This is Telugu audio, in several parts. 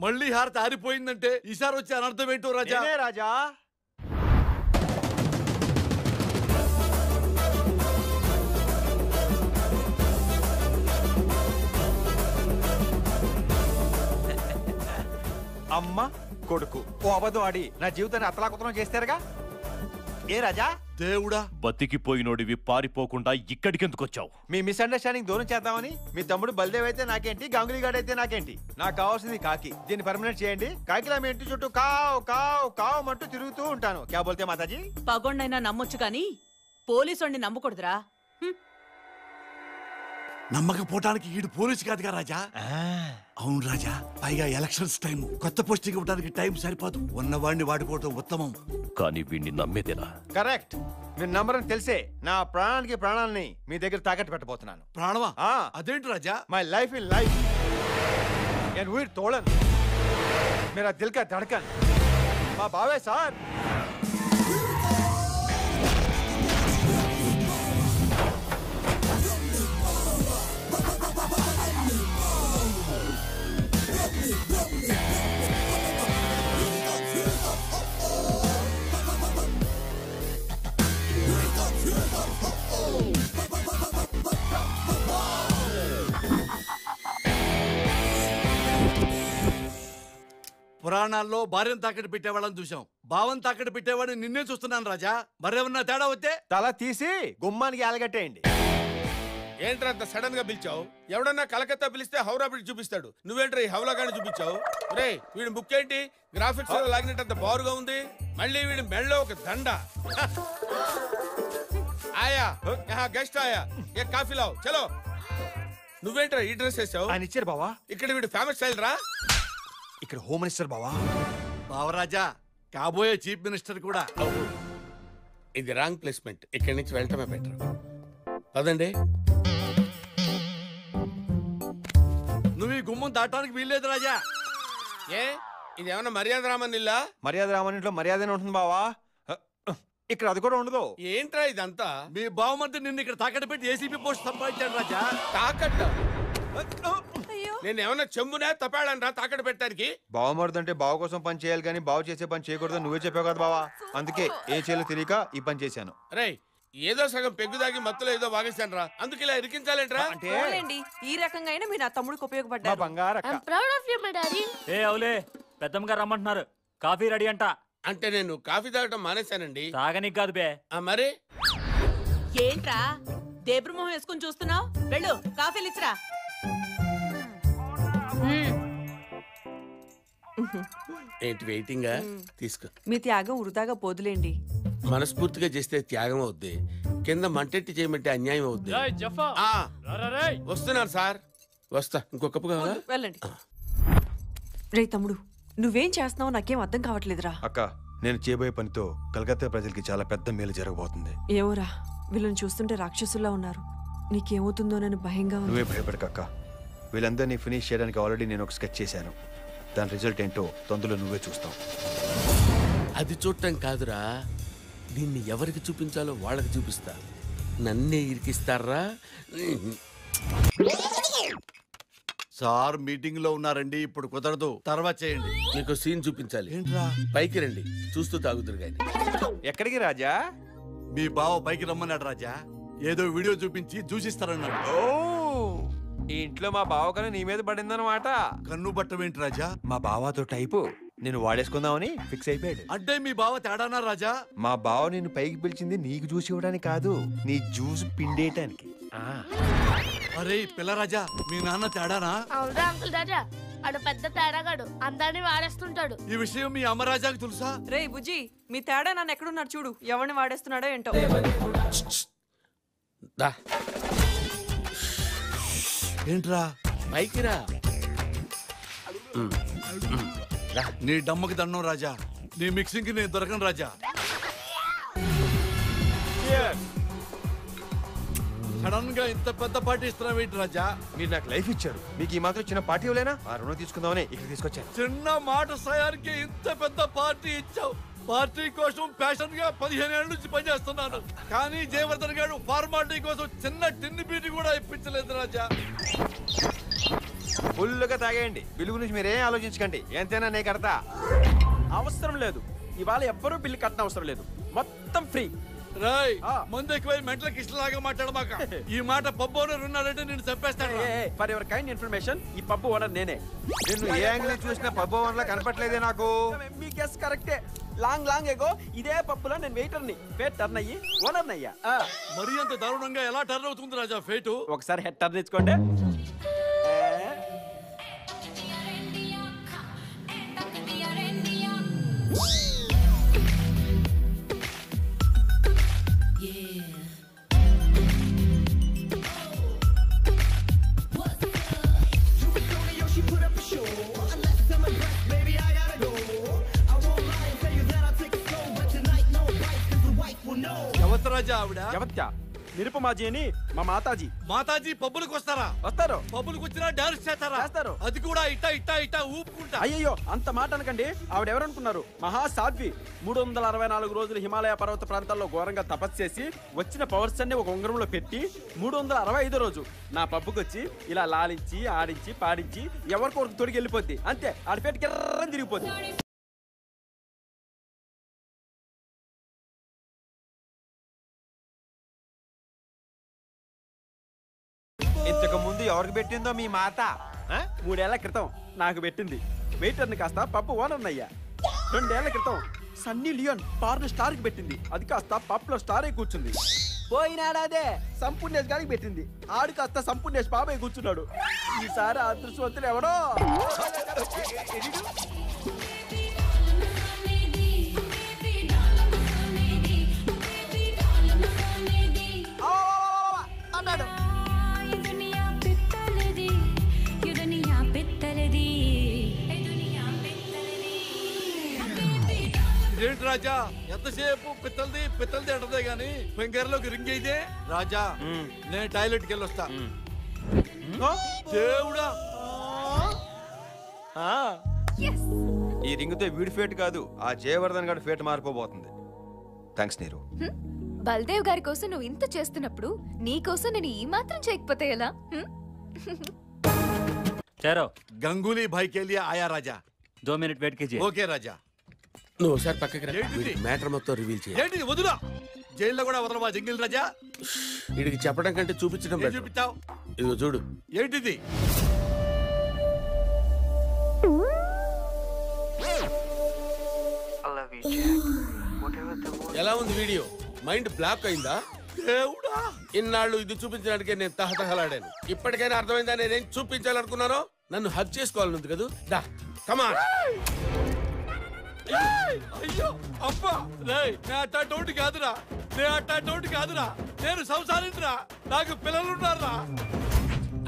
మళ్ళీ హారతి ఆరిపోయిందంటే ఈసారి వచ్చే అనర్థం ఏంటో రాజా. రాజా అమ్మ కొడుకు ఓ అబద్ధం ఆడి నా జీవితాన్ని అతలాకుతలం చేస్తారుగా. ఏ రాజా దేవుడా, బతికిపోయినోడివి పారిపోకుండా ఇక్కడికెందుకు వచ్చావు? మీ మిస్అండర్స్టాండింగ్ దూరం చేద్దామని మీ తమ్ముడు బల్దేవ్ అయితే నాకేంటి, గంగులీ గాడ్ అయితే నాకేంటి. నాకు కావాల్సింది కాకి. దీన్ని పర్మనెంట్ చేయండి. కాకిలా మీ ఇంటి చుట్టూ కావ్ కావ్ కావ్ అంటూ తిరుగుతూ ఉంటాను. క్యా బోల్తే మాతాజీ? పగొండైనా నమ్మొచ్చు కానీ పోలీసుని నమ్మకూడదురా. నమ్మకపోవటానికి ఈడు పోలీసు కాదుగా రాజా. అవును రాజా, పైగా ఎలక్షన్స్ టైం, కొత్త పోస్టింగ్ ఇవ్వడానికి టైం సరిపోదు. ఉన్నవాడిని వాడుకోవటం ఉత్తమం. కానీ వీడిని నమ్మేదేనా? కరెక్ట్. మీరు నంబరని తెలిసే నా ప్రాణానికి ప్రాణాలని మీ దగ్గర తాకట్టు పెట్టబోతున్నాను. ప్రాణమా? అదేంటి రాజా? My life in life and వీర్ తోళన్ మేరా దిల్ కా ధడకన్ మా బావే సార్. పురాణాల్లో భార్యను తాకట్టు పెట్టేవాళ్ళని చూసాం, భావం తాకట్టు పెట్టేవాడిని నిన్నే చూస్తున్నాను రాజా. మరేమన్నా తేడా వస్తే తల తీసి గుమ్మానికి ఆలగట్టేయండి. ఏంట్రా అంత సడన్ గా పిలిచావు? ఎవడన్నా కలకత్తా పిలిస్తే హౌరా బ్రిడ్జ్ చూపిస్తాడు, నువ్వేంట్రా ఈ హౌలాగాని చూపించావు? రే వీడి బుక్ ఏంటి గ్రాఫిక్స్ లో లాగినట్టు బారుగా ఉంది. మళ్ళీ వీడి మెళ్ళో ఒక దండ. ఆయా గెస్ట్ ఆయా ఏ కాఫీ లావు చలో. నువ్వేంట్రా ఈ డ్రెస్ వేసావు? ఆయన ఇచ్చారు బావా. ఇక్కడ వీడు ఫేమస్ స్టైల్ రా. ఇక్కడ హోమ్ మినిస్టర్ బావా. బావరాజా, కాబోయే చీఫ్ మినిస్టర్ కూడా. ఇది రాంగ్ ప్లేస్మెంట్, ఇక్కడి నుంచి వెళ్ళటమే బెటర్. పదండి. నువ్వు ఈ గుమ్మం దాటానికి వీల్లేదు రాజా. ఏ ఇది ఏమన్నా మర్యాద రామన్ ఇల్లా? మర్యాద రామనింట్లో మర్యాదనే ఉంటుంది బావా. ఇక్కడ అది కూడా ఉండదు. ఏంట్రా ఇదంతా? మీ బావమర్ది నిన్ను ఇక్కడ తాకట్టు పెట్టి ఏసీపీ పోస్ట్ సంపాదించాడు రాజా. తాకట్ట? నేను ఏమన్నా చెంబునే తపాడని రా తాకట్టు పెట్టడానికి? బావమరుదంటే బావ కోసం పని చేయాలి కానీ బావ చేసే పని చేయకూడదు నువ్వే చెప్పావు కదా బావా. అందుకే ఏం చేయాలో తెలియక ఈ పని చేశాను. రేయ్ ఏదో సగం పెగ్గుదాగి మత్తులో ఏదో వాగేశాను రా, అందుకు ఇలా ఇరికించాలేంట్రా? ఈ రకంగా అయినా మీరు నా తమ్ముడికి ఉపయోగపడ్డారు. ఏ అవులే పెద్దమ్మగా రమ్మంటున్నారు. కాఫీ రెడీ అంట. అంటే నేను కాఫీ తాగటం మానేశానండి. తాగనికి కాదు బే. మరి ఏంట్రా దేబ్రు మొహం వేసుకుని చూస్తున్నావు? వెళ్ళు కాఫీలు ఇచ్చిరా. ఏంటి వెయిటింగ్? తీసుకో. మీ త్యాగం వృధాగా పోదులేండి. మనస్ఫూర్తిగా చేస్తే త్యాగం అవుద్ది, కింద మంటెట్టి చేయమంటే అన్యాయం అవుద్ది. వస్తున్నాను సార్, వస్తా. ఇంకొక కప్పు కావాలా? వెళ్ళండి. రే తమ్ముడు, నువ్వేం చేస్తున్నావు నాకేం అర్థం కావట్లేదురా. అక్క నేను చేయబోయే పనితో కలకత్తా ప్రజలకి చాలా పెద్ద మేలు జరగబోతుంది. ఏమోరా, వీళ్ళని చూస్తుంటే రాక్షసుల్లా ఉన్నారు. నీకేమవుతుందోనని భయంగా ఉంది. నువ్వే భయపడకక్క. వీళ్ళందరినీ ఫినిష్ చేయడానికి ఆల్రెడీ నేను ఒక స్కెచ్ చేశాను. దాని రిజల్ట్ ఏంటో తొందరలో నువ్వే చూస్తావు. అది చూడటం కాదురా, దీన్ని ఎవరికి చూపించాలో వాళ్ళకి చూపిస్తా. నన్నే ఇరికిస్తారా? సార్ మీటింగ్ లో ఉన్నారండి, ఇప్పుడు కుదరదు, తర్వాత చేయండి. మీకు సీన్ చూపించాలి. ఏంట్రా? పైకి రండి, చూస్తూ తాగుతురు గాని. ఎక్కడికి రాజా? మీ బావ పైకి రమ్మన్నాడు రాజా. ఏదో వీడియో చూపించి చూసిస్తారన్నాడు. ఓ ఈ ఇంట్లో మా బావ కన్నా నీ మీద పడిందన్నమాట. కన్ను బట్టమేంటి రాజా? మా బావతో టైపు నేను వాడేసుకుందామని ఫిక్స్ అయిపోయాడు. అంటే మీ బావ తేడానా రాజా? మా బావ నిన్ను పైకి పిలిచింది నీకు జ్యూస్ ఇవ్వడానికి కాదు, నీ జ్యూస్ పిండేయటానికి. అరే పిల్లరాజా, మీ నాన్న తేడానా? అవునా అంకుల్ రాజా, అడు పెద్ద తేడాగాడు, అందరినీ వాడేస్తుంటాడు. ఈ విషయం మీ అమ్మరాజాకి తెలుసా? రే బుజ్జి, మీ తేడా నన్ను ఎక్కడున్నాడు చూడు. ఎవరిని వాడేస్తున్నాడో ఏంటో. ఏంట్రా? పైకి రా. నీ డమ్మకి దండం రాజా, నీ మిక్సింగ్ కి నేను దొరకను రాజా. సడన్ గా ఇంత పెద్ద పార్టీ ఇస్తున్నావేంటి రాజా? మీరు నాకు లైఫ్ ఇచ్చారు, మీకు ఈ మాత్రం చిన్న పార్టీ ఇవ్వలేనా? ఆ రుణం తీసుకుందామని ఇక్కడ తీసుకొచ్చాను. చిన్న మాట సాయానికి ఇంత పెద్ద పార్టీ ఇచ్చావు. పార్టీ కోసం ప్యాషన్ గా 15 ఏళ్ల నుంచి పనిచేస్తున్నాను, కానీ జయవర్ధన్ గారు ఫార్మాలిటీ కోసం చిన్న టిన్ని బీటి కూడా ఇప్పించలేదు రాజా. ఫుల్గా తాగేయండి. బిల్లు గురించి మీరేం ఆలోచించకండి. ఎంతైనా నేను కడతా. అవసరం లేదు, ఇవాళ ఎవ్వరూ బిల్లు కట్టన అవసరం లేదు, మొత్తం ఫ్రీ. రాయ్ మందు ఎక్కువై మెంటల్ కిష్టలాగా మాట్లాడమాక. ఈ మాట పబ్ ఓనర్ ఉన్నాడంటే నేను చంపేస్తాను. ఫర్ యువర్ కైండ్ ఇన్ఫర్మేషన్, ఈ పబ్బు ఓనర్ నేనే. నిన్ను ఏ యాంగిల్ చూసినా పబ్ ఓనర్లా కనపట్లేదే నాకు. మీ గెస్ కరెక్టే. లాంగ్ ఎగో ఇదే పబ్బులో నేను వెయిటర్ని, పేరు టర్న్ అయ్యి ఓనర్ అయ్యా. మరీ అంత దారుణంగా ఎలా టర్న్ అవుతుంది రాజా ఫేటు? ఒకసారి హెడ్ టర్న్ ఇచ్చుకోండి. ఎవత్ రాజా ఆవిడ? ఎవత్యా నిరుపమాజీ అని మా మాతాజీ. మాతాజీ పబ్బులకు వస్తారా? వస్తారు. పబ్బులకు వచ్చినా డాన్స్ చేస్తారా? చేస్తారు. అది కూడా ఇట్టా ఊపుకుంటా. అయ్యయ్యో అంత మాట అనకండి. ఆవిడ ఎవరనుకున్నారు? మహాసాధ్వి. 364 రోజులు హిమాలయ పర్వత ప్రాంతాల్లో ఘోరంగా తపస్సు చేసి వచ్చిన పవర్స్ అన్ని ఒక ఉంగరంలో పెట్టి 365 రోజు నా పబ్బుకి వచ్చి ఇలా లాలించి ఆడించి పాడించి ఎవరికొరకు తొడిగి వెళ్ళిపోద్ది. అంతే, ఆడిపేటకి ఎర్రని తిరిగిపోద్ది. ఇంతకు ముందు ఎవరికి పెట్టిందో మీ మాత? 3 ఏళ్ల క్రితం నాకు పెట్టింది. వెయిటర్ని కాస్త పప్పు ఓనర్ అయ్యా. 2 ఏళ్ల క్రితం సన్నీ లియోన్ పార్న్ స్టార్ కి పెట్టింది. అది కాస్త పప్పులో స్టార్ అయి కూర్చుంది. పోయినాడాదే సంపూర్ణేష్ గారికి పెట్టింది. ఆడు కాస్త సంపూర్ణేష్ బాబాయ్ కూర్చున్నాడు. ఈసారి అదృష్టవంతులు ఎవడో. అన్నాడు. ఏంటి రాజా ఎంతసేపు పిత్తలది అంటదే గాని ఫింగర్లోకి రింగ్ అయితే? రాజా నేను టాయిలెట్ కి వెళ్ళొస్తా. దేవుడా, ఈ రింగుతో వీడి ఫేట్ కాదు, ఆ జయవర్ధన్ గారి ఫేట్ మారిపోబోతుంది. థ్యాంక్స్ నీరు. బల్దేవ్ గారి కోసం నువ్వు ఇంత చేస్తున్నప్పుడు నీ కోసం నేను ఈ మాత్రం చేయకపోతే ఎలా? చేరో గంగూలీ భాయ్ కే లియే ఆయా రాజా. 2 मिनट वेट कीजिए. ఓకే రాజా. నువ్వు ఒకసారి పక్కకి రా. ఏంటిది? మ్యాటర్ మొత్తం రివీల్ చేయి. ఏంటిది? వదులా. జైల్లో కూడా వదలవా జంగిల్ రాజా? వీడికి చెప్పడం కంటే చూపించడం ఏం better. చూపిస్తావు? ఇదిగో చూడు. ఏంటిది? ఎలా ఉంది వీడియో? మైండ్ బ్లాక్ అయిందా? దేవుడా, ఇన్నాళ్ళు ఇది చూపించడానికే నేను తహతహలాడాను. ఇప్పటికైనా అర్థమైందా నేనేం చూపించాలనుకున్నానో? నన్ను హక్ చేసుకోవాలనుంది కదా. దా కమాన్. అయ్యో అబ్బా, రేయ్ నేను అట్టాటోటి కాదురా. నేను సంసారించరా, నాకు పిల్లలున్నారా.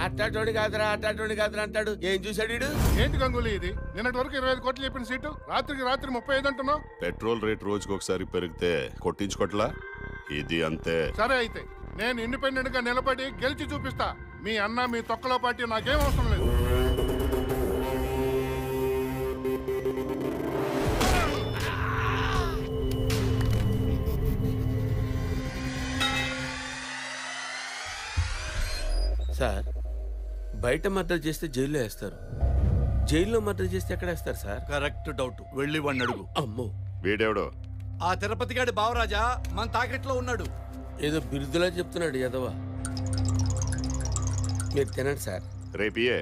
అట్టాటోడి కాదురా అంటాడు. ఏం చూసాడు వీడు? ఏంటి గంగూలీ ఇది? నిన్నటి వరకు 25 కోట్లు చెప్పిన సీటు రాత్రికి రాత్రి 35 అంటున్నావు. పెట్రోల్ రేట్ రోజుకి ఒకసారి పెరిగితే కొట్టించుకోట్లా, ఇది అంతే. సరే అయితే నేను ఇండిపెండెంట్ గా నిలబడి గెలిచి చూపిస్తా. మీ అన్న మీ తొక్కలో పార్టీ నాకేం అవసరం లేదు. సార్, బయట మర్డర్ చేస్తే జైల్లో వేస్తారు, జైల్లో మర్డర్ చేస్తే ఎక్కడ వేస్తారు సార్? Correct doubt. వెళ్ళి వాడిని అడుగు. అమ్మో, వీడెవడో? ఆ తిరుపతి గాడి బావరాజా మన తాకెట్లో ఉన్నాడు. ఏదో బిరుదులా చెప్తున్నాడు యదవా. మీరు తినండి సార్. రేపియే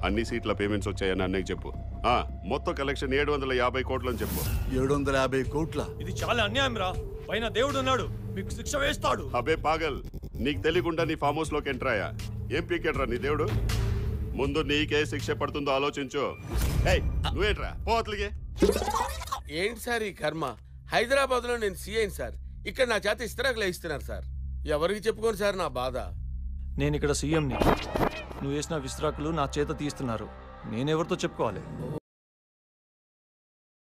అన్ని సీట్ల పేమెంట్స్ వచ్చాయని అన్నయ్య చెప్పు. మొత్తం కలెక్షన్ 750 కోట్లు అని చెప్పు. 750 కోట్ల? ఇది చాలా అన్యాయం రా. పైన దేవుడు ఉన్నాడు, మీకు శిక్ష వేస్తాడు. అబే పాగల్, నీకు తెలియకుండా నీ ఫామ్ హౌస్ లోకి ఎంటర్ అయ్యా. ఏం పీకెట్రా నీ దేవుడు? ముందు నీకే శిక్ష పడుతుందో ఆలోచించు. నువ్వేంట్రా పోతలిగే? ఏంటి సార్ ఈ కర్మ? హైదరాబాద్ లో నేను సీఐని సార్, ఇక్కడ నా చేత ఇస్తరాకులు ఇస్తున్నారు సార్. ఎవరికి చెప్పుకోను సార్ నా బాధ. నేను ఇక్కడ సీఎంని, నువ్వు వేసిన విస్త్రాకులు నా చేత తీస్తున్నారు, నేనెవరితో చెప్పుకోవాలి?